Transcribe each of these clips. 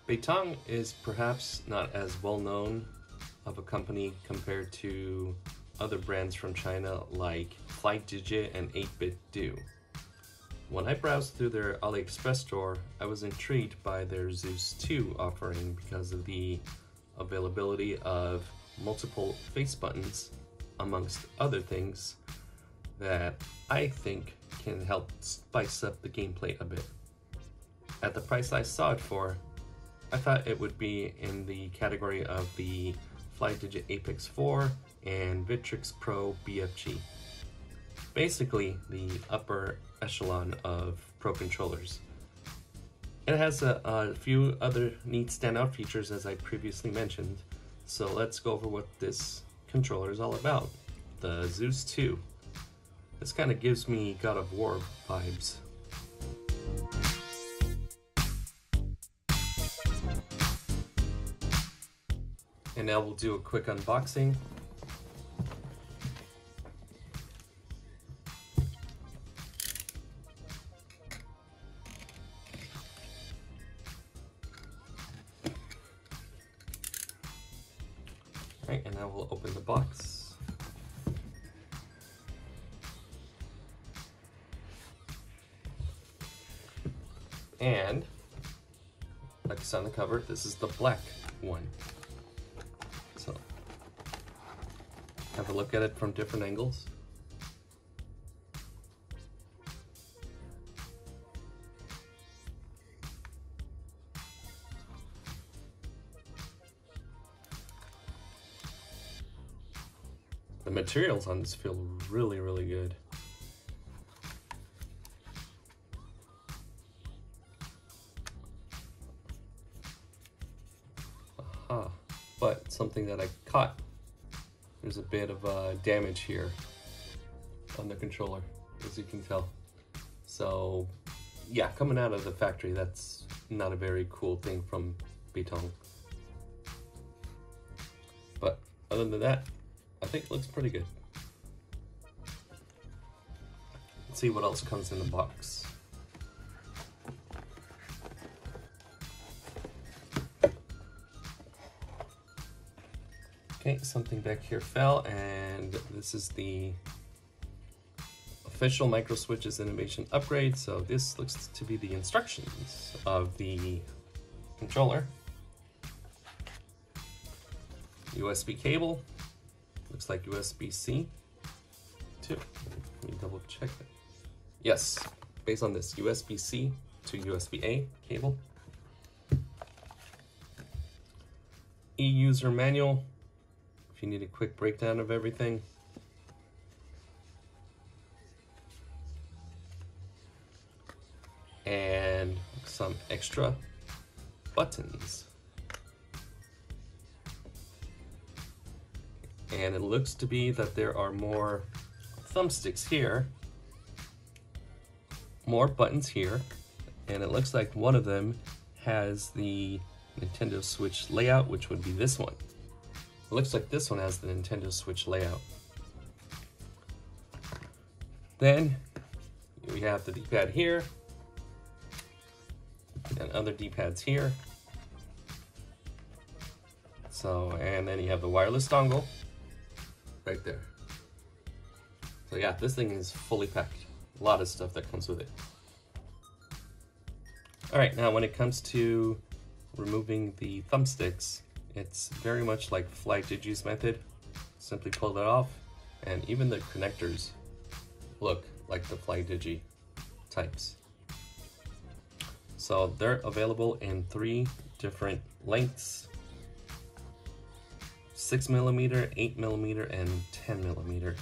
Beitong is perhaps not as well known of a company compared to other brands from China like FlyDigit and 8BitDo. When I browsed through their AliExpress store, I was intrigued by their Zeus 2 offering because of the availability of multiple face buttons, amongst other things that I think can help spice up the gameplay a bit. At the price I saw it for, I thought it would be in the category of the FlyDigit Apex 4 and Victrix Pro BFG. Basically, the upper echelon of Pro controllers. It has a few other neat standout features as I previously mentioned, so let's go over what this controller is all about. The Zeus 2. This kind of gives me God of War vibes. And now we'll do a quick unboxing. Alright, and now we'll open the box. And, like it's on the cover, this is the black one. So, have a look at it from different angles. The materials on this feel really, really good. Aha, but something that I caught, there's a bit of damage here on the controller, as you can tell. So yeah, coming out of the factory, that's not a very cool thing from Beitong. But other than that, I think it looks pretty good. Let's see what else comes in the box. Okay, something back here fell, and this is the official Micro Switches Innovation upgrade. So this looks to be the instructions of the controller. USB cable. Looks like USB-C too. Let me double check that. Yes, based on this USB-C to USB-A cable. E-user manual, if you need a quick breakdown of everything. And some extra buttons. And it looks to be that there are more thumbsticks here, more buttons here, and it looks like one of them has the Nintendo Switch layout, which would be this one. It looks like this one has the Nintendo Switch layout. Then we have the D-pad here, and other D-pads here. So, and then you have the wireless dongle right there. So yeah, this thing is fully packed. A lot of stuff that comes with it. All right, now when it comes to removing the thumbsticks, it's very much like FlyDigi's method. Simply pull it off, and even the connectors look like the FlyDigi types. So they're available in 3 different lengths: 6mm, 8mm, and 10mm.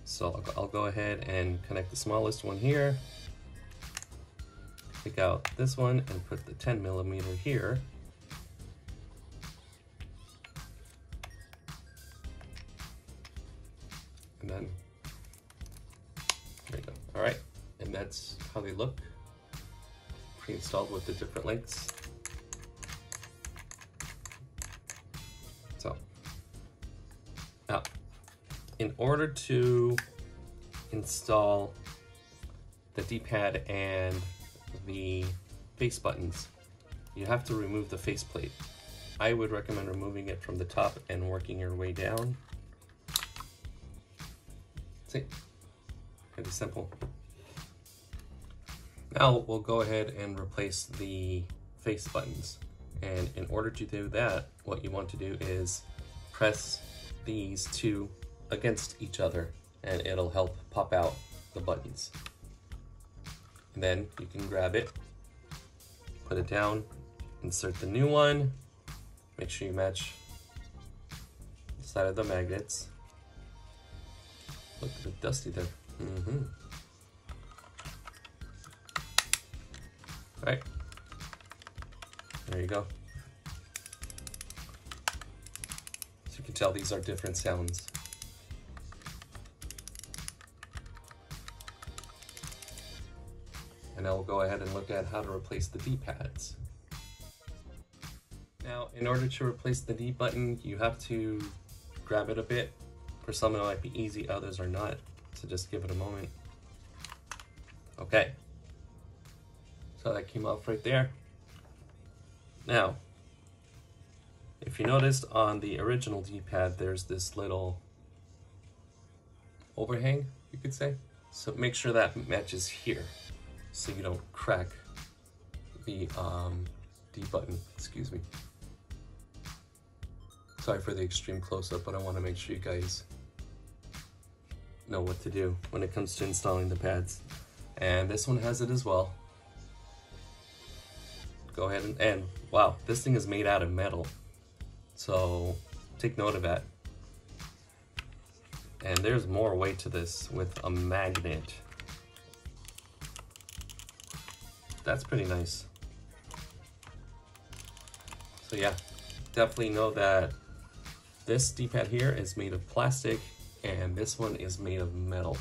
So I'll go ahead and connect the smallest one here, pick out this one and put the 10mm here. And then, there you go. All right, and that's how they look, pre-installed with the different lengths. So, now, in order to install the D-pad and the face buttons, you have to remove the faceplate. I would recommend removing it from the top and working your way down. See, pretty simple. Now we'll go ahead and replace the face buttons. And in order to do that, what you want to do is press these two against each other and it'll help pop out the buttons. And then you can grab it, put it down, insert the new one, make sure you match the side of the magnets. Look a bit dusty there. All right, there you go. So you can tell these are different sounds. And now we'll go ahead and look at how to replace the D-pads. Now, in order to replace the D button, you have to grab it a bit. For some it might be easy, others are not. So just give it a moment. Okay. So that came off right there. Now, if you noticed on the original D-pad, there's this little overhang, you could say. So make sure that matches here, so you don't crack the D button, excuse me. Sorry for the extreme close-up, but I want to make sure you guys know what to do when it comes to installing the pads. And this one has it as well. Go ahead and wow, this thing is made out of metal. So take note of that. And there's more weight to this with a magnet. That's pretty nice. So yeah, definitely know that this D-pad here is made of plastic and this one is made of metal.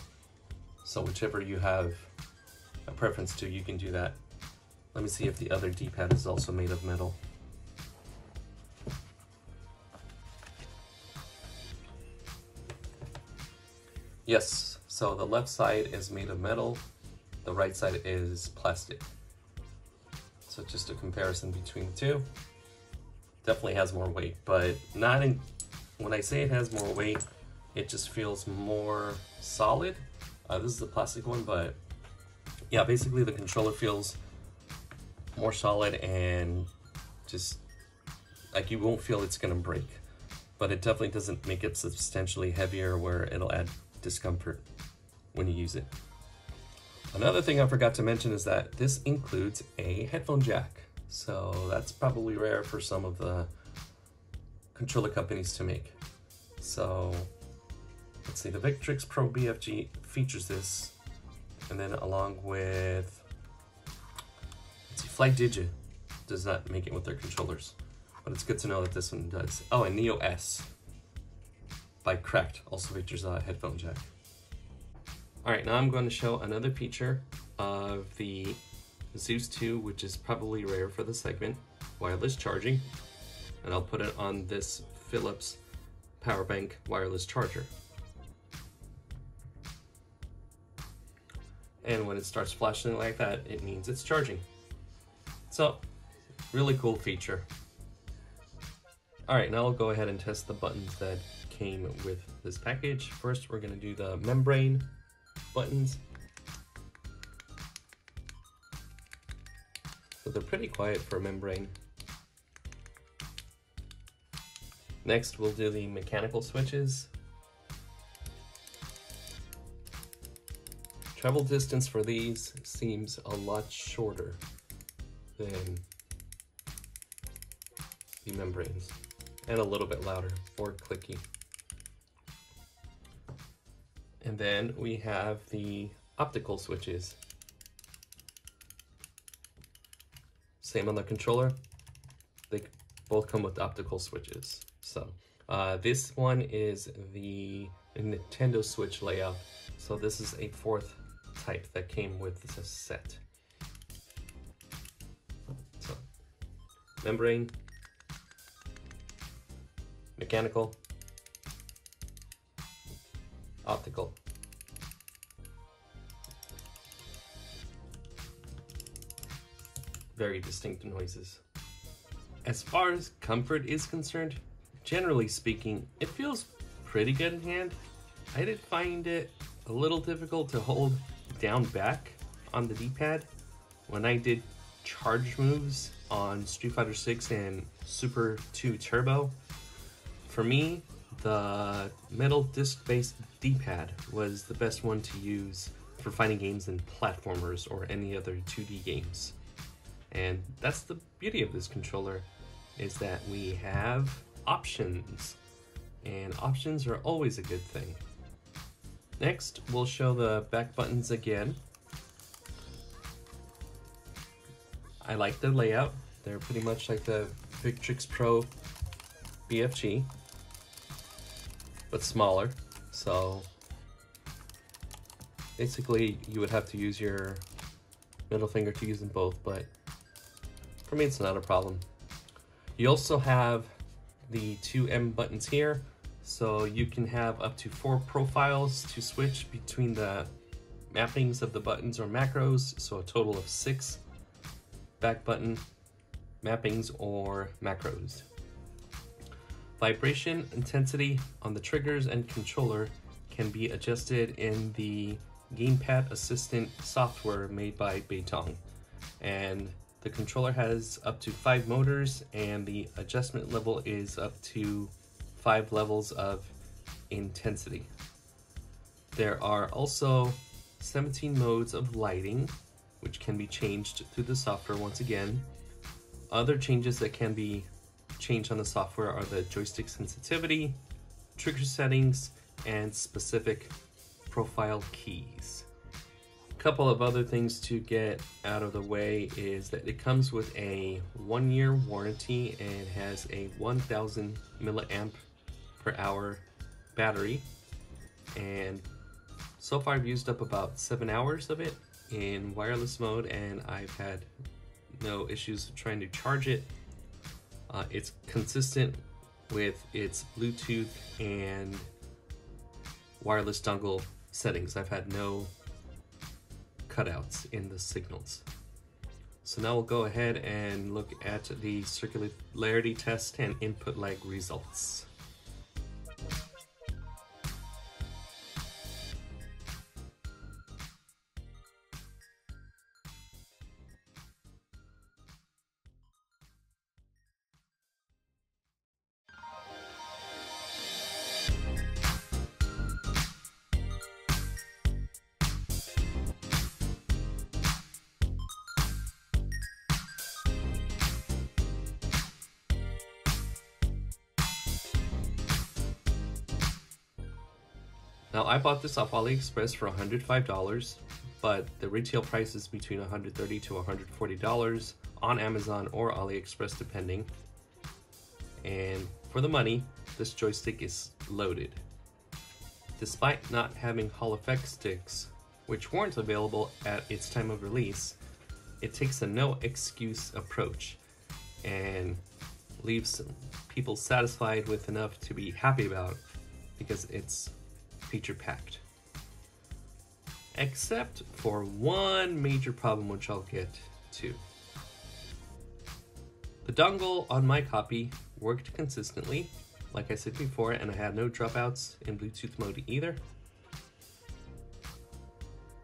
So whichever you have a preference to, you can do that. Let me see if the other D-pad is also made of metal. Yes, so the left side is made of metal, the right side is plastic. So just a comparison between the two. Definitely has more weight, but not in, when I say it has more weight, it just feels more solid. This is the plastic one, but yeah, basically the controller feels more solid and just like you won't feel it's gonna break, but it definitely doesn't make it substantially heavier where it'll add discomfort when you use it. Another thing I forgot to mention is that this includes a headphone jack. So that's probably rare for some of the controller companies to make. So let's see, the Victrix Pro BFG features this, and then along with, let's see, Flight Digi does not make it with their controllers, but it's good to know that this one does. Oh, and Neo S by Cracked also features a headphone jack. All right, now I'm going to show another feature of the Zeus 2, which is probably rare for the segment, wireless charging. And I'll put it on this Philips power bank wireless charger. And when it starts flashing like that, it means it's charging. So, really cool feature. All right, now I'll go ahead and test the buttons that came with this package. First, we're gonna do the membrane buttons. So they're pretty quiet for a membrane. Next, we'll do the mechanical switches. Travel distance for these seems a lot shorter than the membranes, and a little bit louder, more clicky. And then we have the optical switches. Same on the controller. They both come with optical switches. So this one is the Nintendo Switch layout. So this is a fourth type that came with the set. So membrane, mechanical, optical. Very distinct noises. As far as comfort is concerned, generally speaking, it feels pretty good in hand. I did find it a little difficult to hold down back on the D-pad when I did charge moves on Street Fighter 6 and Super 2 Turbo. For me, the metal disc-based D-pad was the best one to use for fighting games and platformers or any other 2D games. And that's the beauty of this controller, is that we have options, and options are always a good thing. Next, we'll show the back buttons again. I like the layout. They're pretty much like the Victrix Pro BFG, but smaller. So basically you would have to use your middle finger to use them both, but for me it's not a problem. You also have the two M buttons here, so you can have up to 4 profiles to switch between the mappings of the buttons or macros, so a total of 6 back button mappings or macros. Vibration intensity on the triggers and controller can be adjusted in the Gamepad Assistant software made by Beitong, and the controller has up to 5 motors, and the adjustment level is up to 5 levels of intensity. There are also 17 modes of lighting, which can be changed through the software once again. Other changes that can be changed on the software are the joystick sensitivity, trigger settings, and specific profile keys. A couple of other things to get out of the way is that it comes with a 1-year warranty and has a 1000 milliamp per hour battery, and so far I've used up about 7 hours of it in wireless mode, and I've had no issues trying to charge it. It's consistent with its Bluetooth and wireless dongle settings. I've had no cutouts in the signals. So now we'll go ahead and look at the circularity test and input lag results. Now, I bought this off AliExpress for $105, but the retail price is between $130 to $140 on Amazon or AliExpress depending. And for the money, this joystick is loaded. Despite not having Hall effect sticks, which weren't available at its time of release, it takes a no excuse approach and leaves people satisfied with enough to be happy about, because it's feature packed. Except for one major problem, which I'll get to. The dongle on my copy worked consistently, like I said before, and I had no dropouts in Bluetooth mode either.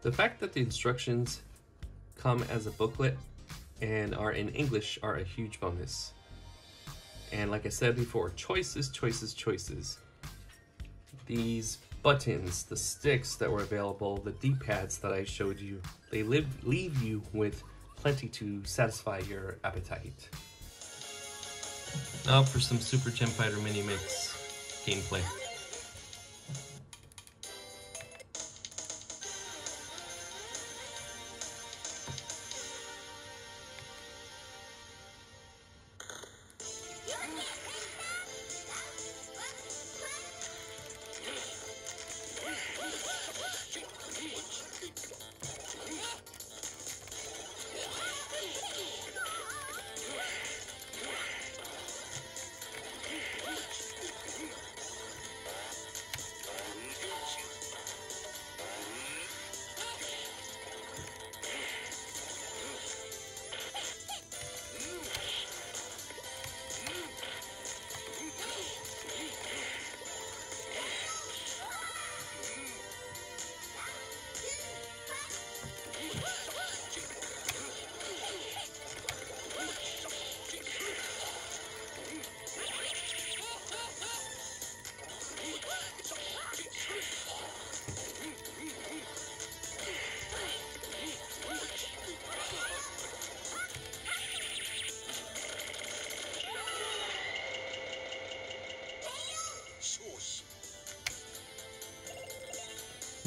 The fact that the instructions come as a booklet and are in English are a huge bonus. And like I said before, choices, choices, choices. These buttons, the sticks that were available, the D-pads that I showed you, they leave you with plenty to satisfy your appetite. Now for some Super Gem Fighter Mini Mix gameplay.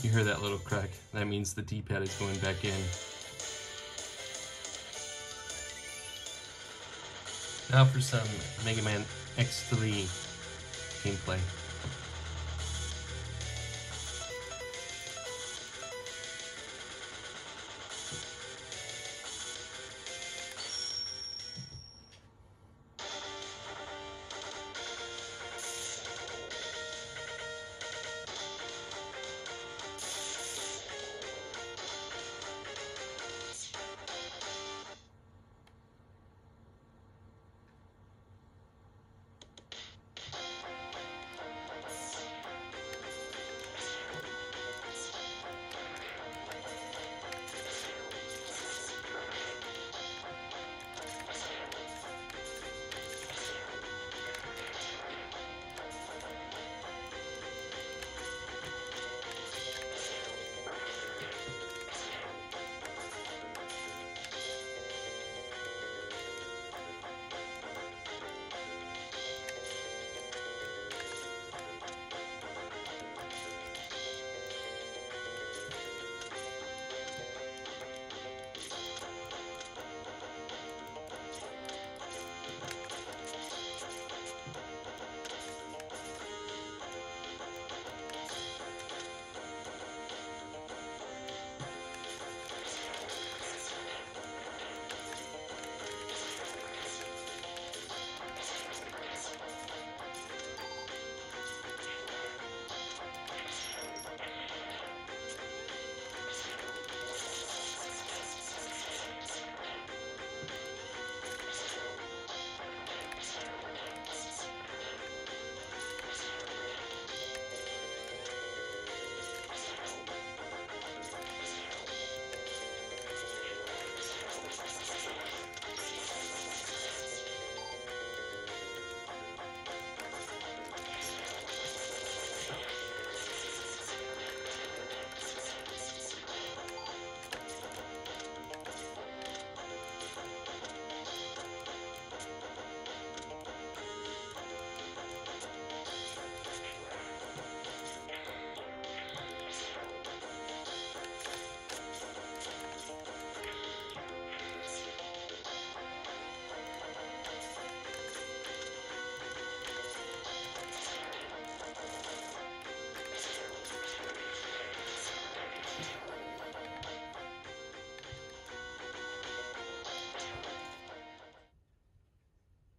You hear that little crack? That means the D-pad is going back in. Now for some Mega Man X3 gameplay.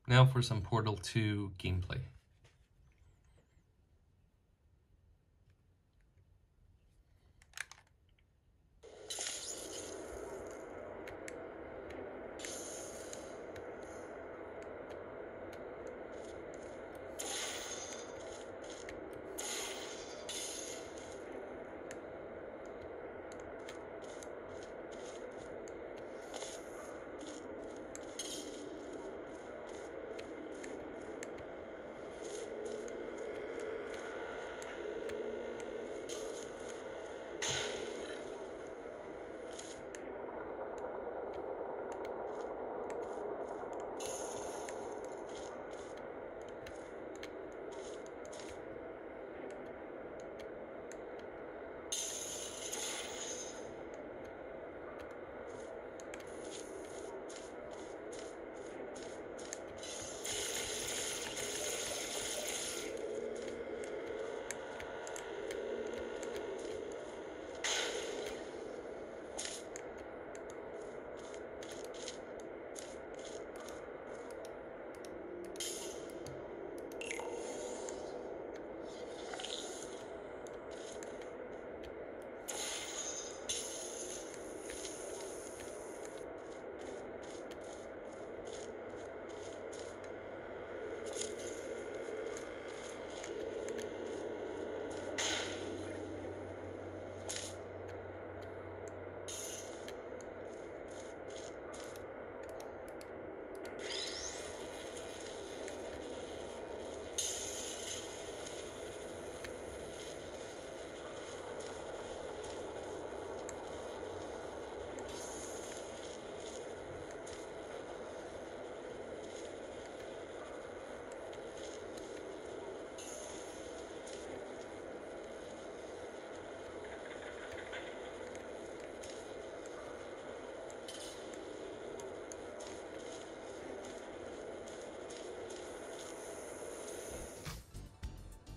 Now for some Portal 2 gameplay.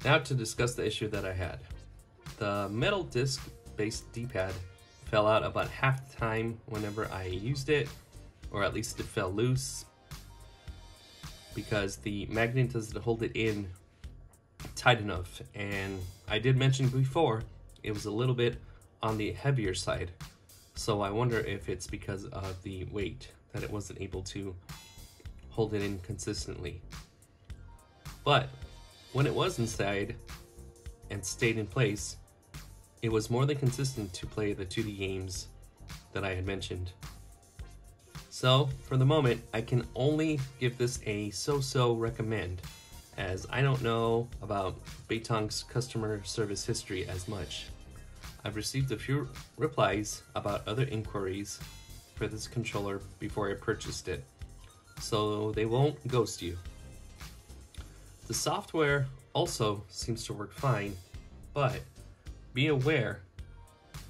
Now to discuss the issue that I had. The metal disc-based D-pad fell out about half the time whenever I used it, or at least it fell loose, because the magnet doesn't hold it in tight enough. And I did mention before, it was a little bit on the heavier side. So I wonder if it's because of the weight that it wasn't able to hold it in consistently. But when it was inside and stayed in place, it was more than consistent to play the 2D games that I had mentioned. So for the moment, I can only give this a so-so recommend, as I don't know about Beitong's customer service history as much. I've received a few replies about other inquiries for this controller before I purchased it, so they won't ghost you. The software also seems to work fine, but be aware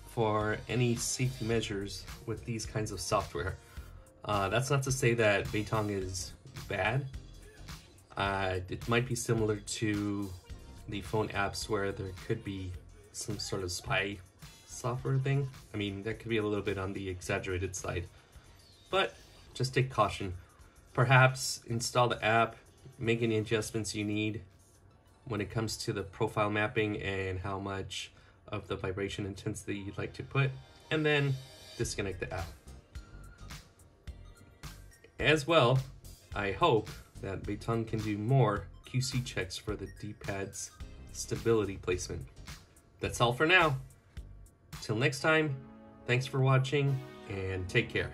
for any safety measures with these kinds of software. That's not to say that Beitong is bad. It might be similar to the phone apps where there could be some sort of spy software thing. I mean, that could be a little bit on the exaggerated side, but just take caution. Perhaps install the app, make any adjustments you need when it comes to the profile mapping and how much of the vibration intensity you'd like to put, and then disconnect the app. As well, I hope that Beitong can do more QC checks for the D-pad's stability placement. That's all for now. Till next time, thanks for watching and take care.